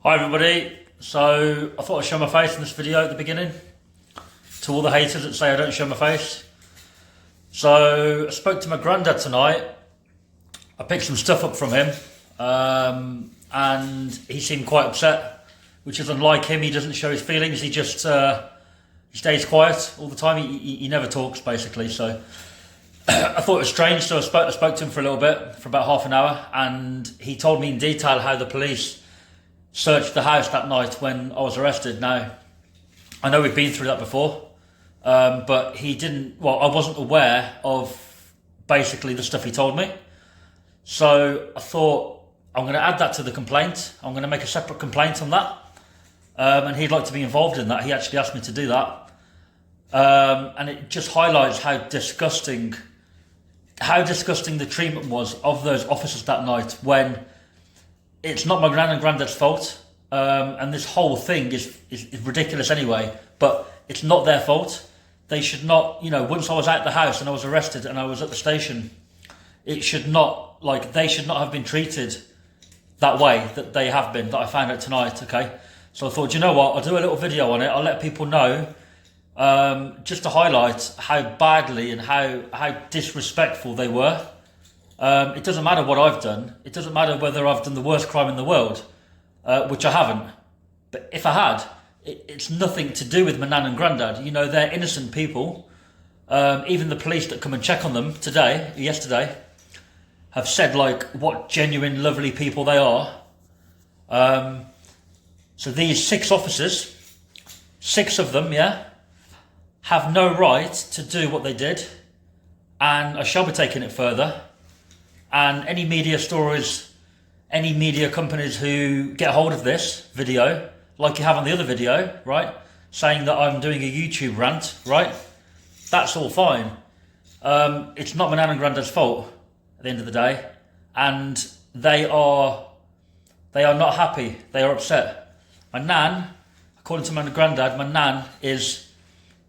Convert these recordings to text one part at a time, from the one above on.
Hi everybody, so I thought I'd show my face in this video at the beginning to all the haters that say I don't show my face. So I spoke to my granddad tonight. I picked some stuff up from him and he seemed quite upset, which is unlike him. He doesn't show his feelings, he just he stays quiet all the time. He never talks basically, so I thought it was strange, so I spoke to him for a little bit, for about half an hour, and he told me in detail how the police searched the house that night when I was arrested. Now, I know we've been through that before, but he didn't, well, I wasn't aware of basically the stuff he told me. So I thought, I'm going to add that to the complaint. I'm going to make a separate complaint on that. And he'd like to be involved in that. He actually asked me to do that. And it just highlights how disgusting the treatment was of those officers that night, when it's not my gran and granddad's fault, and this whole thing is ridiculous anyway, but it's not their fault. They should not, once I was out the house and I was arrested and I was at the station, they should not have been treated that way that they have been, that I found out tonight, okay? So I thought, you know what, I'll do a little video on it, I'll let people know, just to highlight how badly and how disrespectful they were. It doesn't matter what I've done. It doesn't matter whether I've done the worst crime in the world, which I haven't. But if I had, it's nothing to do with my nan and granddad. They're innocent people. Even the police that come and check on them yesterday, have said what genuine, lovely people they are. So these 6 officers, 6 of them, have no right to do what they did, and I shall be taking it further. And any media stories, any media companies who get hold of this video, like you have on the other video, right, saying that I'm doing a YouTube rant, right, that's all fine. It's not my nan and granddad's fault at the end of the day, and they are not happy. They are upset. My nan, according to my granddad, my nan is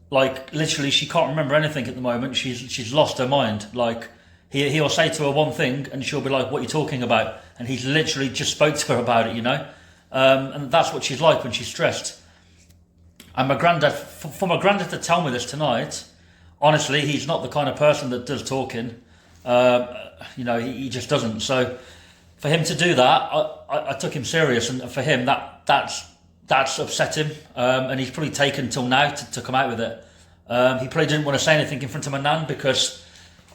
literally, she can't remember anything at the moment. She's lost her mind. He'll say to her one thing and she'll be like, what are you talking about? And he's literally just spoke to her about it, and that's what she's like when she's stressed. And my granddad, for my granddad to tell me this tonight, honestly, he's not the kind of person that does talking. He just doesn't. So for him to do that, I took him serious, and for him that's upset him, and he's probably taken till now to come out with it. He probably didn't want to say anything in front of my nan because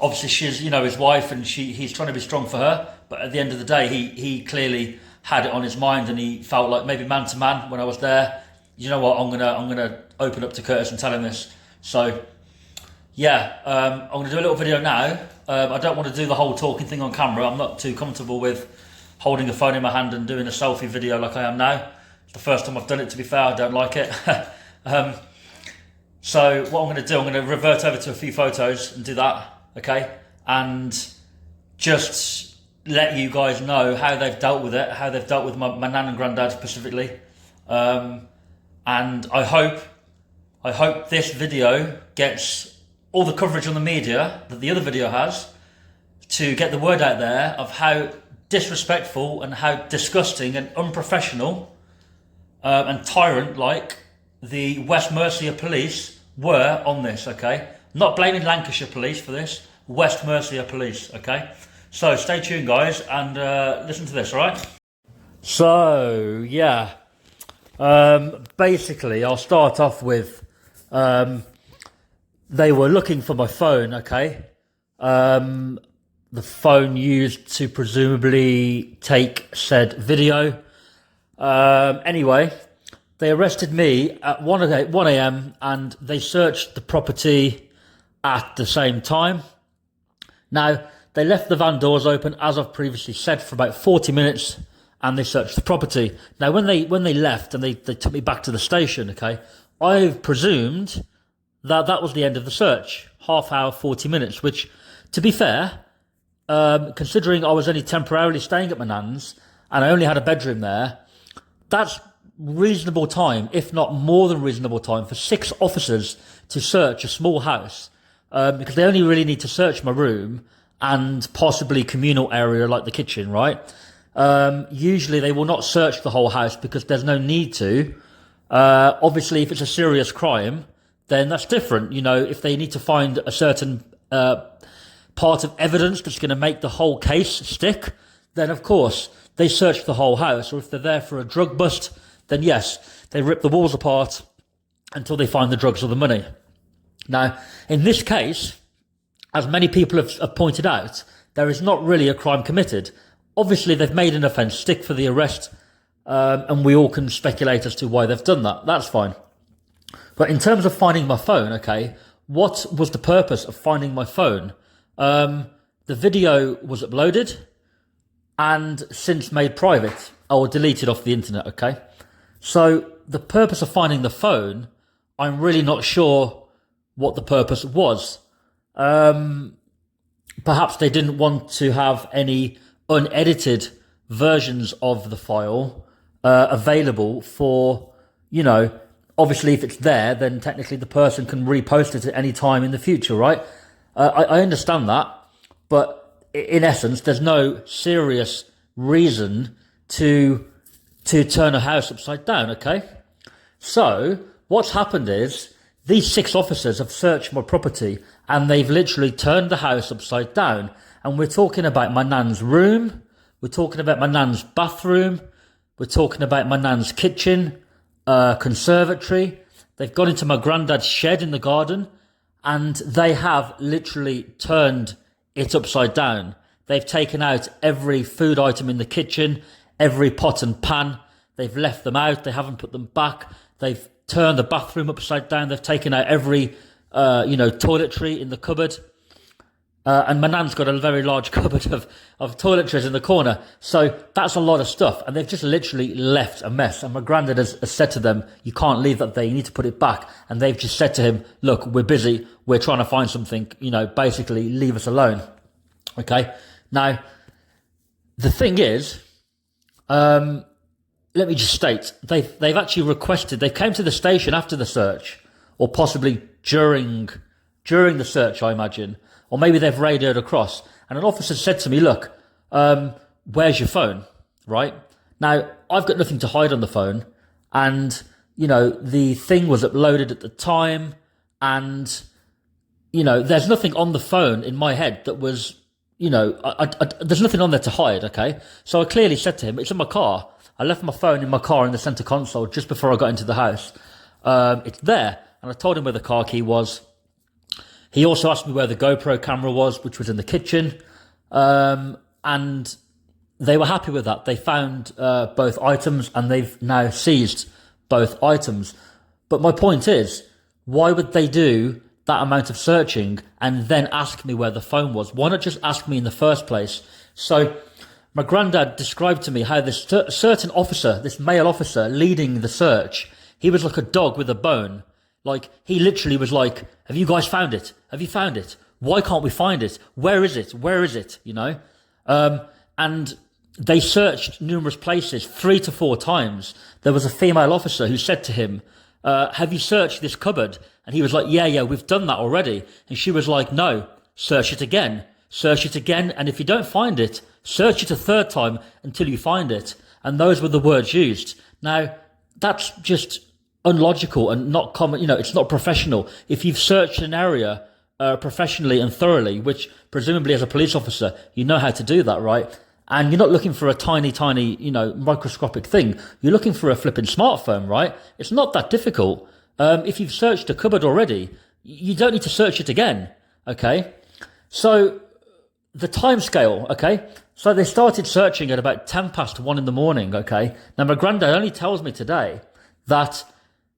obviously she's, his wife, and he's trying to be strong for her. But at the end of the day, he clearly had it on his mind, and he felt like maybe man to man when I was there. You know what? I'm gonna open up to Curtis and tell him this. So I'm gonna do a little video now. I don't want to do the whole talking thing on camera. I'm not too comfortable with holding a phone in my hand and doing a selfie video like I am now. It's the first time I've done it, to be fair. I don't like it. So what I'm going to do, I'm going to revert over to a few photos and do that. Okay, and just let you guys know how they've dealt with it, how they've dealt with my nan and granddad specifically, and I hope this video gets all the coverage on the media that the other video has, to get the word out there of how disrespectful and how disgusting and unprofessional and tyrant like the West Mercia Police were on this. Okay, not blaming Lancashire Police for this, West Mercia Police, okay? So stay tuned, guys, and listen to this, all right? So, basically, I'll start off with, they were looking for my phone, okay? The phone used to presumably take said video. Anyway, they arrested me at 1 a.m. and they searched the property at the same time. Now, they left the van doors open, as I've previously said, for about 40 minutes, and they searched the property. Now, when they left and they took me back to the station, okay, I've presumed that was the end of the search. Half hour, 40 minutes, which, to be fair, considering I was only temporarily staying at my nan's and I only had a bedroom there, that's reasonable time, if not more than reasonable time, for 6 officers to search a small house. Because they only really need to search my room and possibly communal area like the kitchen, right? Usually they will not search the whole house because there's no need to. Obviously, if it's a serious crime, then that's different. You know, if they need to find a certain part of evidence that's going to make the whole case stick, then of course they search the whole house. Or if they're there for a drug bust, then yes, they rip the walls apart until they find the drugs or the money. Now, in this case, as many people have pointed out, there is not really a crime committed. Obviously, they've made an offence, stick for the arrest, and we all can speculate as to why they've done that. That's fine. But in terms of finding my phone, okay, what was the purpose of finding my phone? The video was uploaded and since made private or deleted off the internet, okay? So the purpose of finding the phone, I'm really not sure what the purpose was. Perhaps they didn't want to have any unedited versions of the file available for, you know, obviously if it's there, then technically the person can repost it at any time in the future, right? I understand that, but in essence, there's no serious reason to turn a house upside down, okay? So what's happened is these 6 officers have searched my property and they've literally turned the house upside down. And we're talking about my nan's room. We're talking about my nan's bathroom. We're talking about my nan's kitchen, conservatory. They've gone into my granddad's shed in the garden and they have literally turned it upside down. They've taken out every food item in the kitchen, every pot and pan. They've left them out. They haven't put them back. They've turned the bathroom upside down. They've taken out every, toiletry in the cupboard. And my nan's got a very large cupboard of toiletries in the corner. So that's a lot of stuff. And they've just literally left a mess. And my granddad has said to them, you can't leave that there. You need to put it back. And they've just said to him, look, we're busy. We're trying to find something, basically leave us alone. Okay. Now, the thing is, let me just state, they've actually requested, they came to the station after the search, or possibly during the search, I imagine, or maybe they've radioed across, and an officer said to me, look, where's your phone, right? Now, I've got nothing to hide on the phone, and, the thing was uploaded at the time, and, there's nothing on the phone in my head that was, there's nothing on there to hide, okay? So I clearly said to him, it's in my car. I left my phone in my car in the centre console just before I got into the house. It's there. And I told him where the car key was. He also asked me where the GoPro camera was, which was in the kitchen. And they were happy with that. They found both items and they've now seized both items. But my point is, why would they do that amount of searching and then ask me where the phone was? Why not just ask me in the first place? So my granddad described to me how this certain officer, this male officer leading the search, he was like a dog with a bone. Like, he literally was like, have you guys found it? Have you found it? Why can't we find it? Where is it? Where is it? And they searched numerous places 3 to 4 times. There was a female officer who said to him, have you searched this cupboard? And he was like, yeah, we've done that already. And she was like, no, search it again. Search it again. And if you don't find it, search it a 3rd time until you find it. And those were the words used. Now, that's just unlogical and not common. It's not professional. If you've searched an area professionally and thoroughly, which presumably as a police officer, you know how to do that, right? And you're not looking for a tiny, microscopic thing. You're looking for a flipping smartphone, right? It's not that difficult. If you've searched a cupboard already, you don't need to search it again, okay? So the time scale, okay? So they started searching at about 1:10 in the morning, okay? Now, my granddad only tells me today that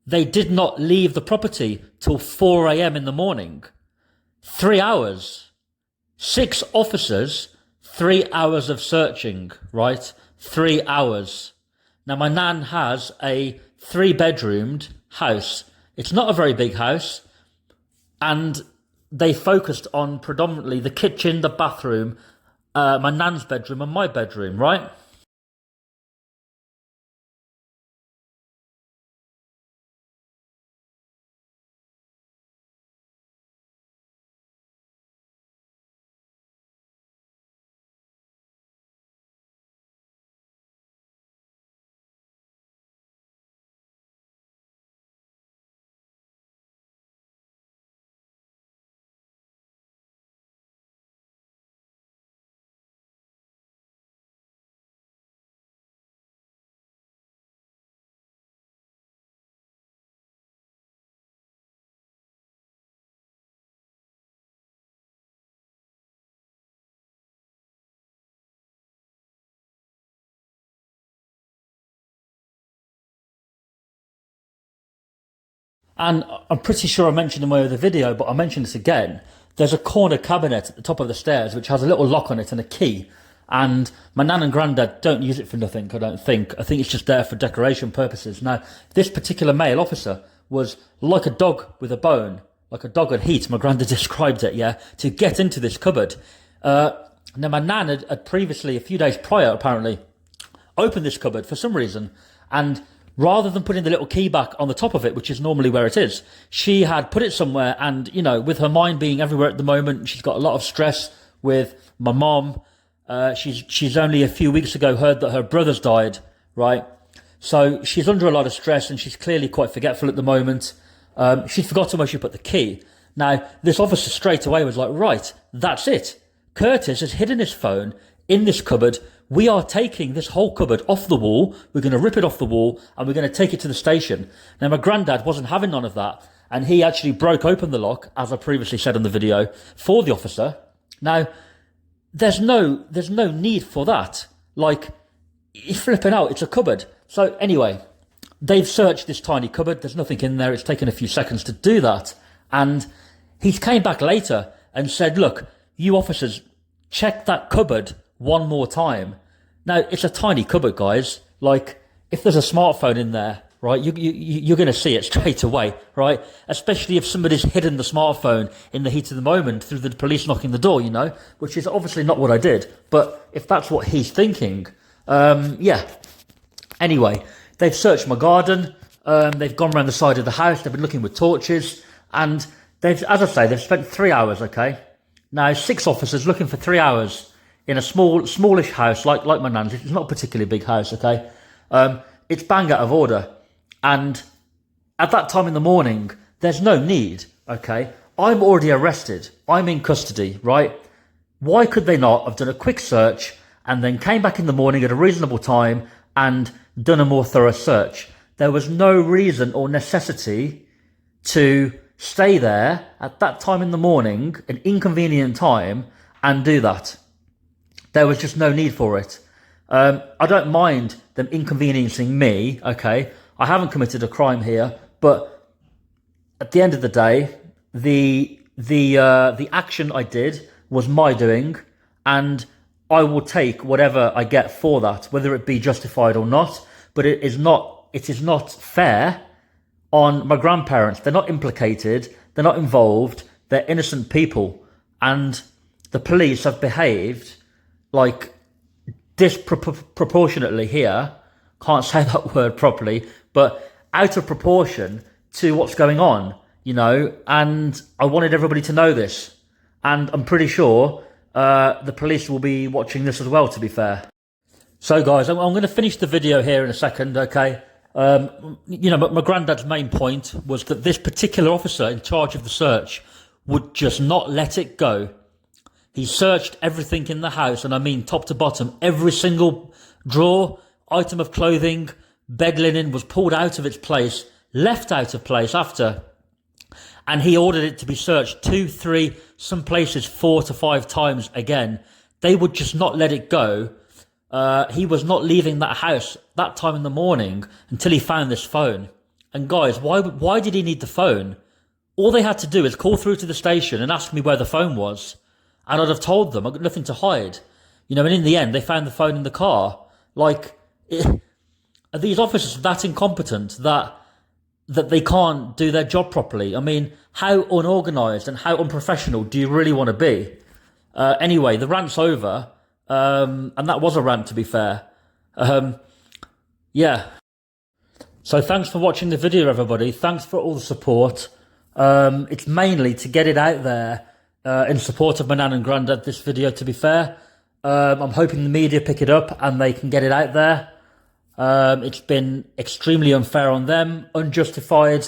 they did not leave the property till 4 a.m. in the morning. 3 hours. 6 officers, 3 hours of searching, right? 3 hours. Now, my nan has a 3-bedroomed house. It's not a very big house. And they focused on predominantly the kitchen, the bathroom, my nan's bedroom and my bedroom, right? And I'm pretty sure I mentioned in my other video, but I'll mention this again. There's a corner cabinet at the top of the stairs which has a little lock on it and a key. And my nan and granddad don't use it for nothing, I don't think. I think it's just there for decoration purposes. Now, this particular male officer was like a dog with a bone, like a dog at heat, my granddad described it, yeah, to get into this cupboard. Now, my nan had previously, a few days prior, apparently, opened this cupboard for some reason. And rather than putting the little key back on the top of it, which is normally where it is, she had put it somewhere. And, you know, with her mind being everywhere at the moment, she's got a lot of stress with my mom. She's only a few weeks ago heard that her brother's died, right? So she's under a lot of stress and she's clearly quite forgetful at the moment. She'd forgotten where she put the key. Now, this officer straight away was like, right, that's it. Curtis has hidden his phone in this cupboard. We are taking this whole cupboard off the wall. We're going to rip it off the wall and we're going to take it to the station. Now, my granddad wasn't having none of that. And he actually broke open the lock, as I previously said in the video, for the officer. Now, there's no need for that. Like, you're flipping out, it's a cupboard. So anyway, they've searched this tiny cupboard. There's nothing in there. It's taken a few seconds to do that. And he came back later and said, look, you officers, check that cupboard one more time. Now, it's a tiny cupboard, guys. Like, if there's a smartphone in there, right, you're going to see it straight away, right? Especially if somebody's hidden the smartphone in the heat of the moment through the police knocking the door, you know, which is obviously not what I did. But if that's what he's thinking, yeah. Anyway, they've searched my garden. They've gone around the side of the house. They've been looking with torches. And they've, as I say, they've spent 3 hours, okay? Now, 6 officers looking for 3 hours in a smallish house like my nan's. It's not a particularly big house, okay? It's bang out of order. And at that time in the morning, there's no need, okay? I'm already arrested. I'm in custody, right? Why could they not have done a quick search and then came back in the morning at a reasonable time and done a more thorough search? There was no reason or necessity to stay there at that time in the morning, an inconvenient time, and do that. There was just no need for it. I don't mind them inconveniencing me, okay? I haven't committed a crime here, but at the end of the day, the action I did was my doing, and I will take whatever I get for that, whether it be justified or not. But it is not fair on my grandparents. They're not implicated. They're not involved. They're innocent people, and the police have behaved like disproportionately here. Can't say that word properly, but out of proportion to what's going on, you know, and I wanted everybody to know this. And I'm pretty sure the police will be watching this as well, to be fair. So, guys, I'm going to finish the video here in a second, okay? You know, my granddad's main point was that this particular officer in charge of the search would just not let it go. He searched everything in the house, and I mean top to bottom. Every single drawer, item of clothing, bed linen was pulled out of its place, left out of place after. And he ordered it to be searched 2, 3, some places 4 to 5 times again. They would just not let it go. He was not leaving that house that time in the morning until he found this phone. And guys, why did he need the phone? All they had to do is call through to the station and ask me where the phone was. And I'd have told them. I've got nothing to hide. You know, and in the end, they found the phone in the car. Like, are these officers that incompetent that they can't do their job properly? I mean, how unorganised and how unprofessional do you really want to be? Anyway, the rant's over. And that was a rant, to be fair. Yeah. So thanks for watching the video, everybody. Thanks for all the support. It's mainly to get it out there in support of my nan and granddad, this video, to be fair. I'm hoping the media pick it up and they can get it out there. It's been extremely unfair on them, unjustified,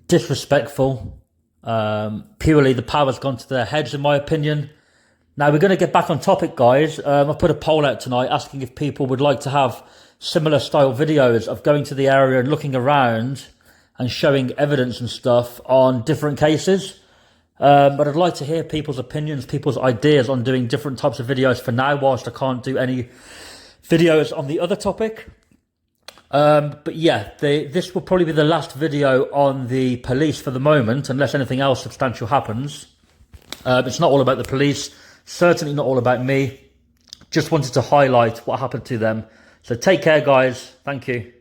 disrespectful. Purely the power's gone to their heads, in my opinion. Now, we're going to get back on topic, guys. I put a poll out tonight asking if people would like to have similar style videos of going to the area and looking around and showing evidence and stuff on different cases. But I'd like to hear people's opinions, people's ideas on doing different types of videos for now, whilst I can't do any videos on the other topic. But yeah, this will probably be the last video on the police for the moment, unless anything else substantial happens. It's not all about the police, certainly not all about me. Just wanted to highlight what happened to them. So take care, guys. Thank you.